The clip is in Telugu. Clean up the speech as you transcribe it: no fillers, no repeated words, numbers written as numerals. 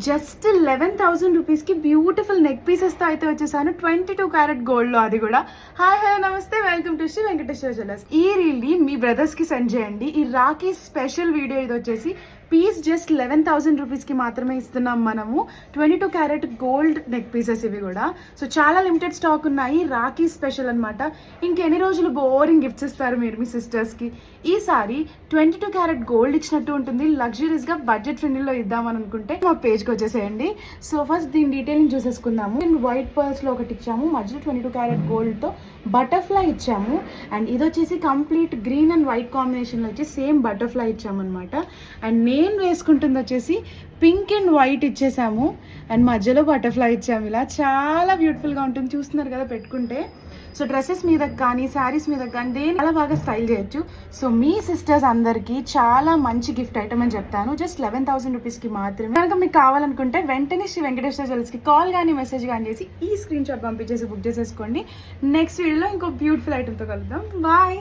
జస్ట్ 11,000 రూపీస్కి బ్యూటిఫుల్ నెక్ పీసెస్తో అయితే వచ్చేసాను. 22 క్యారెట్ గోల్డ్లో, అది కూడా. హాయ్ హలో నమస్తే, welcome to Shri Venkateswara jewellers. ఈ రీల్ని మీ బ్రదర్స్కి సెండ్ చేయండి. ఈ రాఖీ స్పెషల్ వీడియో ఇది వచ్చేసి పీస్ జస్ట్ 11,000 రూపీస్కి మాత్రమే ఇస్తున్నాం మనము. 22 క్యారెట్ గోల్డ్ నెక్ పీసెస్ ఇవి కూడా. సో చాలా లిమిటెడ్ స్టాక్ ఉన్నాయి, రాఖీ స్పెషల్ అనమాట. ఇంకెన్ని రోజులు బోరింగ్ గిఫ్ట్స్ ఇస్తారు మీరు మీ సిస్టర్స్కి. ఈసారి 22 క్యారెట్ గోల్డ్ ఇచ్చినట్టు ఉంటుంది. లగ్జరీస్గా బడ్జెట్ ఫ్రెండ్లీలో ఇద్దామని అనుకుంటే మా పేజ్కి వచ్చేసేయండి. సో ఫస్ట్ దీని డీటెయిలింగ్ చూసేసుకుందాము. వైట్ పర్ల్స్లో ఒకటి ఇచ్చాము, మధ్యలో 22 క్యారెట్ గోల్డ్తో బటర్ఫ్లై ఇచ్చాము. అండ్ ఇది వచ్చేసి కంప్లీట్ గ్రీన్ అండ్ వైట్ కాంబినేషన్లో వచ్చి సేమ్ బటర్ఫ్లై ఇచ్చామన్నమాట. అండ్ నేను వేసుకుంటుంది వచ్చేసి పింక్ అండ్ వైట్ ఇచ్చేసాము, అండ్ మధ్యలో బటర్ఫ్లై ఇచ్చాము. ఇలా చాలా బ్యూటిఫుల్గా ఉంటుంది, చూస్తున్నారు కదా పెట్టుకుంటే. సో డ్రెస్సెస్ మీద కానీ శారీస్ మీద కానీ దేని చాలా బాగా స్టైల్ చేయొచ్చు. సో మీ సిస్టర్స్ అందరికీ చాలా మంచి గిఫ్ట్ ఐటమ్ అని చెప్తాను. జస్ట్ 11,000 రూపీస్కి మాత్రమే. కనుక మీకు కావాలనుకుంటే వెంటనే శ్రీ వెంకటేశ్వర జ్యువెలర్స్కి కాల్ కానీ మెసేజ్ కానీ చేసి ఈ స్క్రీన్ షాట్ పంపించేసి బుక్ చేసేసుకోండి. నెక్స్ట్ వీడియోలో ఇంకో బ్యూటిఫుల్ ఐటమ్తో కలుద్దాం. బాయ్.